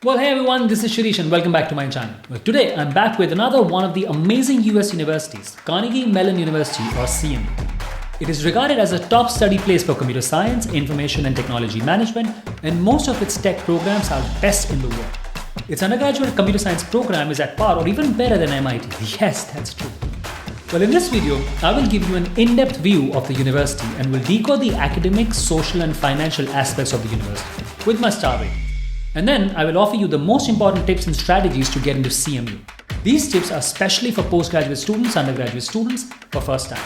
Well, hey everyone, this is Shirish and welcome back to my channel. Well, today I'm back with another one of the amazing US universities, Carnegie Mellon University or CMU. It is regarded as a top study place for computer science, information and technology management, and most of its tech programs are best in the world. Its undergraduate computer science program is at par or even better than MIT. Yes, that's true. Well, in this video, I will give you an in-depth view of the university and will decode the academic, social and financial aspects of the university with my star rating. And then I will offer you the most important tips and strategies to get into CMU. These tips are specially for postgraduate students, undergraduate students for first time.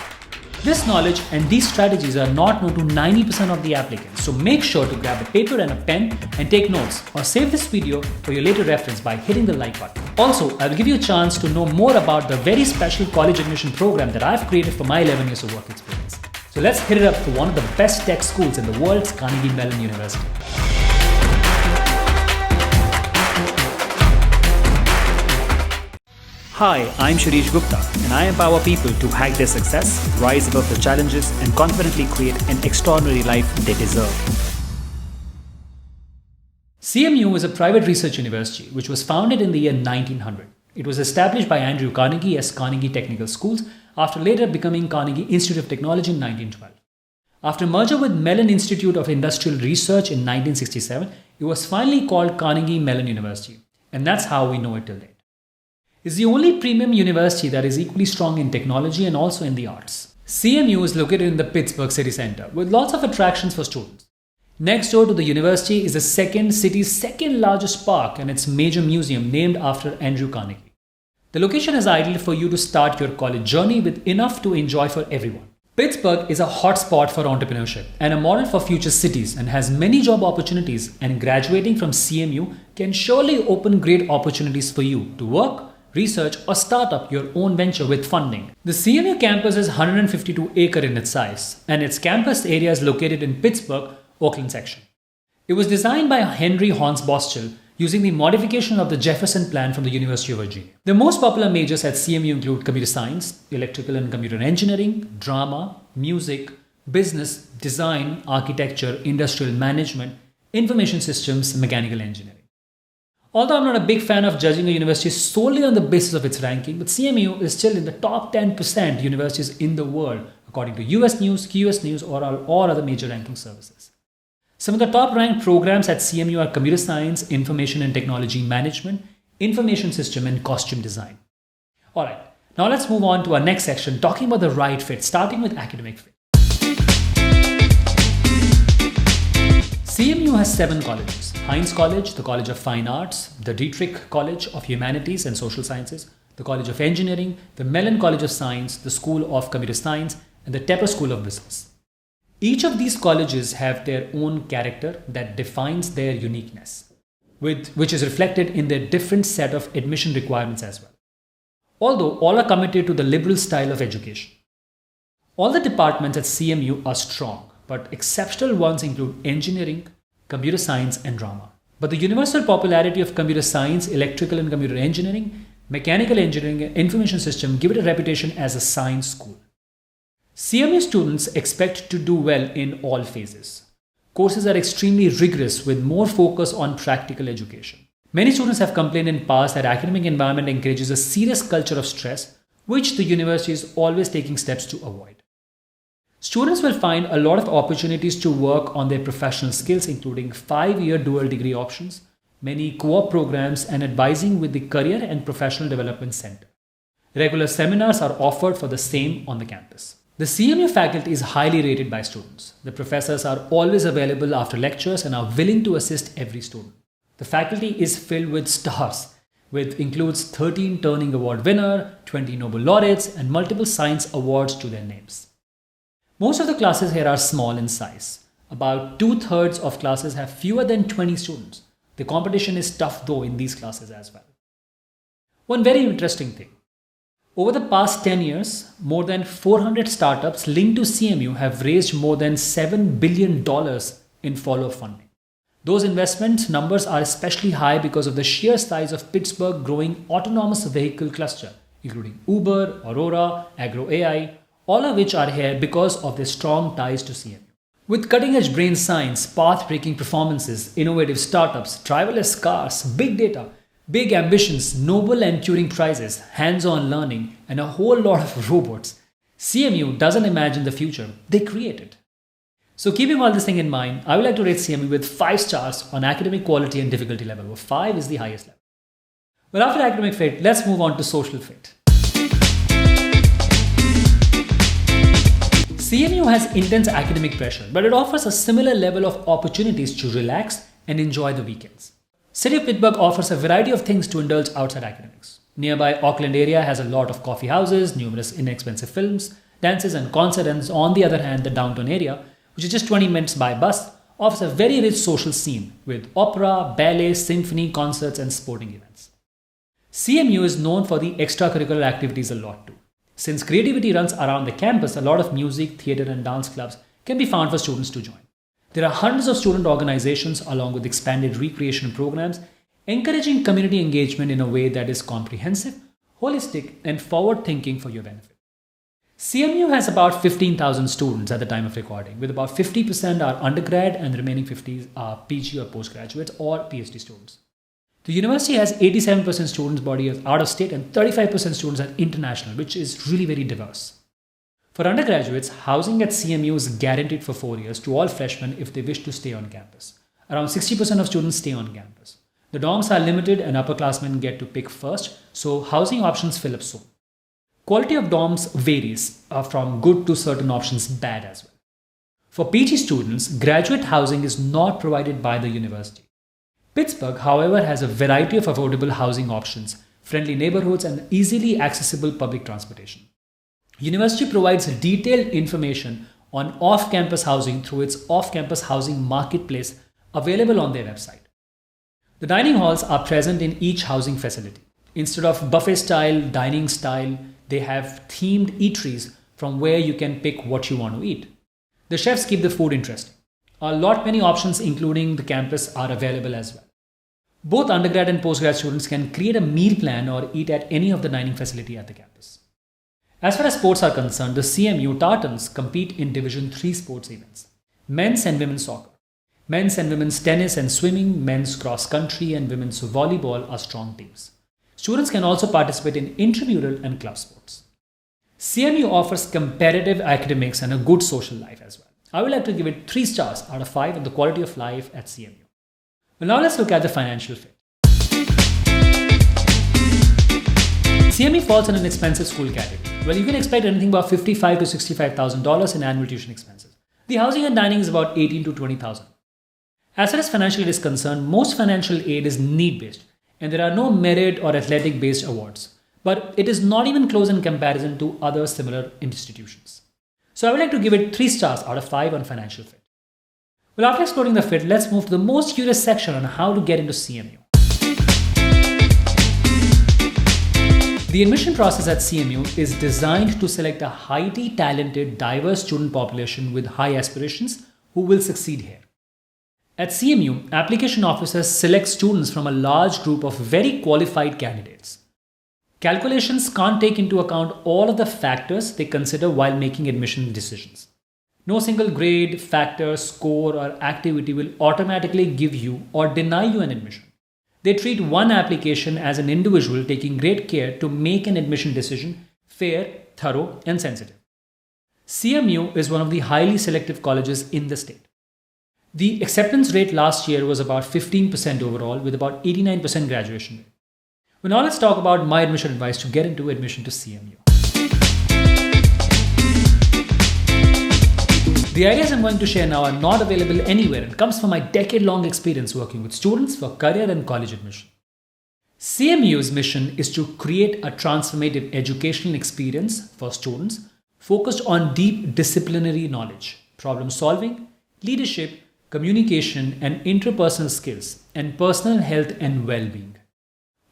This knowledge and these strategies are not known to 90% of the applicants, so make sure to grab a paper and a pen and take notes or save this video for your later reference by hitting the like button. Also, I will give you a chance to know more about the very special college admission program that I've created for my 11 years of work experience. So let's hit it up to one of the best tech schools in the world's Carnegie Mellon University. Hi, I'm Shirish Gupta and I empower people to hack their success, rise above the challenges and confidently create an extraordinary life they deserve. CMU is a private research university which was founded in the year 1900. It was established by Andrew Carnegie as Carnegie Technical Schools after later becoming Carnegie Institute of Technology in 1912. After merger with Mellon Institute of Industrial Research in 1967, it was finally called Carnegie Mellon University, and that's how we know it till date. It's the only premium university that is equally strong in technology and also in the arts. CMU is located in the Pittsburgh city center with lots of attractions for students. Next door to the university is the city's second largest park and its major museum named after Andrew Carnegie. The location is ideal for you to start your college journey with enough to enjoy for everyone. Pittsburgh is a hot spot for entrepreneurship and a model for future cities and has many job opportunities, and graduating from CMU can surely open great opportunities for you to work, research or start up your own venture with funding. The CMU campus is 152 acres in its size and its campus area is located in Pittsburgh, Oakland section. It was designed by Henry Hans Boschel using the modification of the Jefferson plan from the University of Virginia. The most popular majors at CMU include computer science, electrical and computer engineering, drama, music, business, design, architecture, industrial management, information systems, mechanical engineering. Although I'm not a big fan of judging a university solely on the basis of its ranking, but CMU is still in the top 10% universities in the world, according to US News, QS News, or all other major ranking services. Some of the top ranked programs at CMU are computer science, information and technology management, information system, and costume design. Alright, now let's move on to our next section, talking about the right fit, starting with academic fit. CMU has 7 colleges. Heinz College, the College of Fine Arts, the Dietrich College of Humanities and Social Sciences, the College of Engineering, the Mellon College of Science, the School of Computer Science, and the Tepper School of Business. Each of these colleges have their own character that defines their uniqueness, which is reflected in their different set of admission requirements as well. Although all are committed to the liberal style of education. All the departments at CMU are strong, but exceptional ones include engineering, computer science and drama. But the universal popularity of computer science, electrical and computer engineering, mechanical engineering and information system give it a reputation as a science school. CMU students expect to do well in all phases. Courses are extremely rigorous with more focus on practical education. Many students have complained in past that academic environment encourages a serious culture of stress, which the university is always taking steps to avoid. Students will find a lot of opportunities to work on their professional skills, including 5-year dual degree options, many co-op programs, and advising with the Career and Professional Development Center. Regular seminars are offered for the same on the campus. The CMU faculty is highly rated by students. The professors are always available after lectures and are willing to assist every student. The faculty is filled with stars, which includes 13 Turing Award winner, 20 Nobel laureates, and multiple science awards to their names. Most of the classes here are small in size. About 2/3 of classes have fewer than 20 students. The competition is tough though in these classes as well. One very interesting thing. Over the past 10 years, more than 400 startups linked to CMU have raised more than $7 billion in follow-up funding. Those investment numbers are especially high because of the sheer size of Pittsburgh's growing autonomous vehicle cluster, including Uber, Aurora, Agro AI, all of which are here because of their strong ties to CMU. With cutting-edge brain science, path-breaking performances, innovative startups, driverless cars, big data, big ambitions, Nobel and Turing prizes, hands-on learning, and a whole lot of robots, CMU doesn't imagine the future, they create it. So keeping all this thing in mind, I would like to rate CMU with 5 stars on academic quality and difficulty level, where 5 is the highest level. Well, after academic fit, let's move on to social fit. CMU has intense academic pressure, but it offers a similar level of opportunities to relax and enjoy the weekends. City of Pittsburgh offers a variety of things to indulge outside academics. Nearby Auckland area has a lot of coffee houses, numerous inexpensive films, dances and concerts, and on the other hand, the downtown area, which is just 20 minutes by bus, offers a very rich social scene with opera, ballet, symphony, concerts, and sporting events. CMU is known for the extracurricular activities a lot too. Since creativity runs around the campus, a lot of music, theatre and dance clubs can be found for students to join. There are hundreds of student organizations along with expanded recreation programs, encouraging community engagement in a way that is comprehensive, holistic and forward-thinking for your benefit. CMU has about 15,000 students at the time of recording, with about 50% are undergrad and the remaining 50 are PG or postgraduates or PhD students. The university has 87% students body as out of state and 35% students are international, which is really very diverse. For undergraduates, housing at CMU is guaranteed for 4 years to all freshmen if they wish to stay on campus. Around 60% of students stay on campus. The dorms are limited and upperclassmen get to pick first, so housing options fill up soon. Quality of dorms varies from good to certain options bad as well. For PG students, graduate housing is not provided by the university. Pittsburgh, however, has a variety of affordable housing options, friendly neighborhoods, and easily accessible public transportation. University provides detailed information on off-campus housing through its off-campus housing marketplace available on their website. The dining halls are present in each housing facility. Instead of buffet-style, dining style, they have themed eateries from where you can pick what you want to eat. The chefs keep the food interesting. A lot many options including the campus are available as well. Both undergrad and postgrad students can create a meal plan or eat at any of the dining facility at the campus. As far as sports are concerned, the CMU Tartans compete in Division 3 sports events. Men's and women's soccer. Men's and women's tennis and swimming, men's cross country and women's volleyball are strong teams. Students can also participate in intramural and club sports. CMU offers competitive academics and a good social life as well. I would like to give it 3 stars out of 5 on the quality of life at CMU. Well, now let's look at the financial fit. CMU falls in an expensive school category. Well, you can expect anything about $55,000 to $65,000 in annual tuition expenses. The housing and dining is about $18,000 to $20,000. As far as financial aid is concerned, most financial aid is need-based, and there are no merit or athletic-based awards. But it is not even close in comparison to other similar institutions. So I would like to give it 3 stars out of 5 on financial fit. Well, after exploring the fit, let's move to the most curious section on how to get into CMU. The admission process at CMU is designed to select a highly talented, diverse student population with high aspirations who will succeed here. At CMU, application officers select students from a large group of very qualified candidates. Calculations can't take into account all of the factors they consider while making admission decisions. No single grade, factor, score, or activity will automatically give you or deny you an admission. They treat one application as an individual, taking great care to make an admission decision fair, thorough, and sensitive. CMU is one of the highly selective colleges in the state. The acceptance rate last year was about 15% overall, with about 89% graduation rate. Well, now let's talk about my admission advice to get into admission to CMU. The ideas I'm going to share now are not available anywhere and comes from my decade-long experience working with students for career and college admission. CMU's mission is to create a transformative educational experience for students focused on deep disciplinary knowledge, problem solving, leadership, communication and interpersonal skills, and personal health and well-being.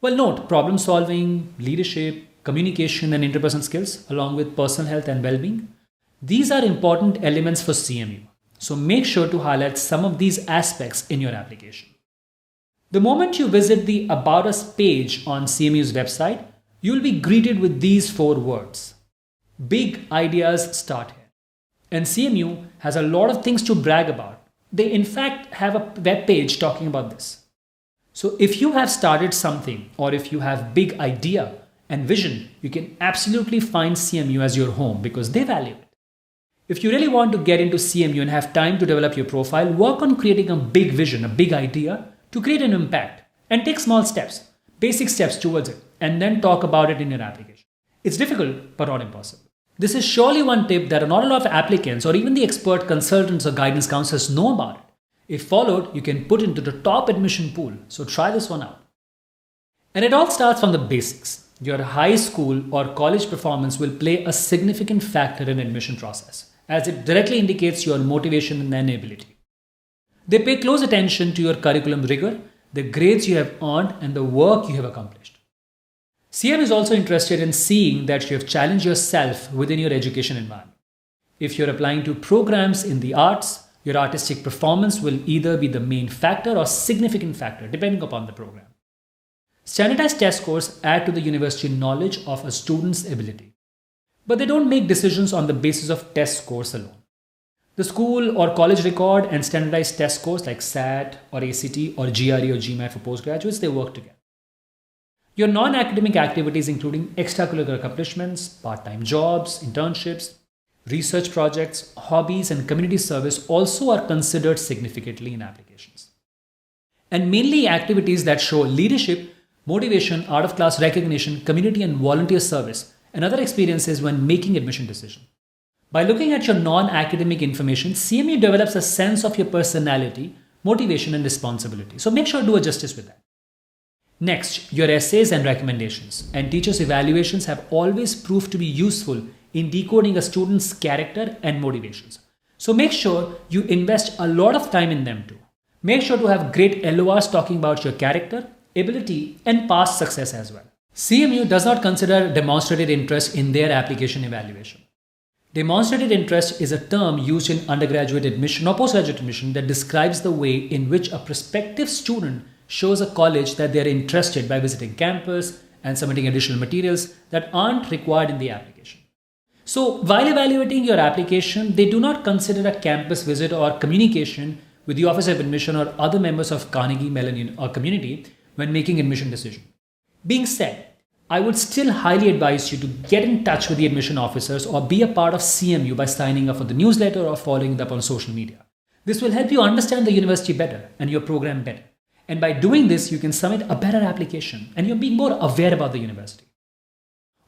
Well, note problem solving, leadership, communication and interpersonal skills along with personal health and well-being. These are important elements for CMU, so make sure to highlight some of these aspects in your application. The moment you visit the About Us page on CMU's website, you will be greeted with these 4 words. Big ideas start here. And CMU has a lot of things to brag about. They in fact have a web page talking about this. So if you have started something or if you have big idea and vision, you can absolutely find CMU as your home because they value it. If you really want to get into CMU and have time to develop your profile, work on creating a big vision, a big idea to create an impact and take small steps, basic steps towards it, and then talk about it in your application. It's difficult, but not impossible. This is surely one tip that not a lot of applicants or even the expert consultants or guidance counselors know about it. If followed, you can put into the top admission pool. So try this one out. And it all starts from the basics. Your high school or college performance will play a significant factor in admission process, as it directly indicates your motivation and ability. They pay close attention to your curriculum rigor, the grades you have earned, and the work you have accomplished. CM is also interested in seeing that you have challenged yourself within your education environment. If you're applying to programs in the arts, your artistic performance will either be the main factor or significant factor, depending upon the program. Standardized test scores add to the university knowledge of a student's ability, but they don't make decisions on the basis of test scores alone. The school or college record and standardized test scores like SAT or ACT or GRE or GMAT for postgraduates, they work together. Your non-academic activities including extracurricular accomplishments, part-time jobs, internships, research projects, hobbies, and community service also are considered significantly in applications. And mainly activities that show leadership, motivation, out-of-class recognition, community and volunteer service, and other experiences when making admission decisions. By looking at your non-academic information, CMU develops a sense of your personality, motivation, and responsibility. So make sure to do a justice with that. Next, your essays and recommendations and teachers' evaluations have always proved to be useful in decoding a student's character and motivations. So make sure you invest a lot of time in them too. Make sure to have great LORs talking about your character, ability, and past success as well. CMU does not consider demonstrated interest in their application evaluation. Demonstrated interest is a term used in undergraduate admission or postgraduate admission that describes the way in which a prospective student shows a college that they are interested by visiting campus and submitting additional materials that aren't required in the application. So while evaluating your application, they do not consider a campus visit or communication with the Office of Admission or other members of Carnegie, Mellon or community when making admission decision. Being said, I would still highly advise you to get in touch with the admission officers or be a part of CMU by signing up for the newsletter or following up on social media. This will help you understand the university better and your program better. And by doing this, you can submit a better application and you're being more aware about the university.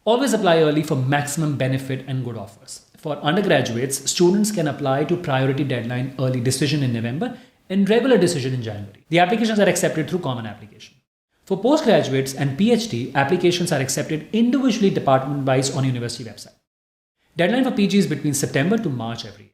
Always apply early for maximum benefit and good offers. For undergraduates, students can apply to priority deadline early decision in November and regular decision in January. The applications are accepted through common application. For postgraduates and PhD, applications are accepted individually department-wise on university website. Deadline for PG is between September to March every year.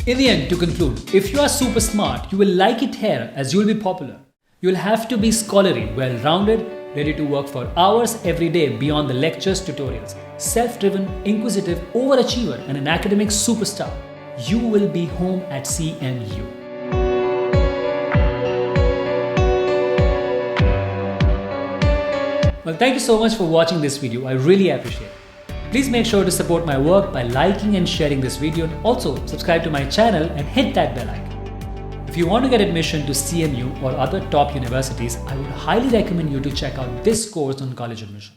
In the end, to conclude, if you are super smart, you will like it here as you will be popular. You will have to be scholarly, well-rounded, ready to work for hours every day beyond the lectures, tutorials, self-driven, inquisitive, overachiever, and an academic superstar. You will be home at CMU. Well, thank you so much for watching this video. I really appreciate it. Please make sure to support my work by liking and sharing this video, and also subscribe to my channel and hit that bell icon. If you want to get admission to CMU or other top universities, I would highly recommend you to check out this course on college admission.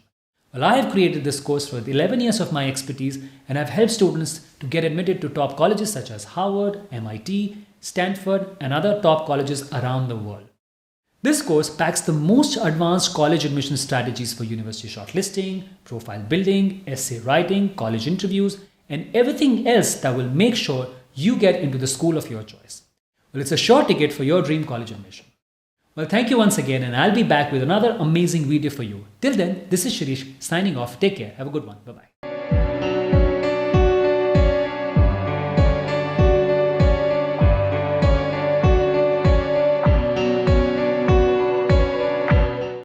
Well, I have created this course for 11 years of my expertise and I've helped students to get admitted to top colleges such as Harvard, MIT, Stanford, and other top colleges around the world. This course packs the most advanced college admission strategies for university shortlisting, profile building, essay writing, college interviews, and everything else that will make sure you get into the school of your choice. Well, it's a sure ticket for your dream college admission. Well, thank you once again, and I'll be back with another amazing video for you. Till then, this is Shirish signing off. Take care. Have a good one. Bye-bye.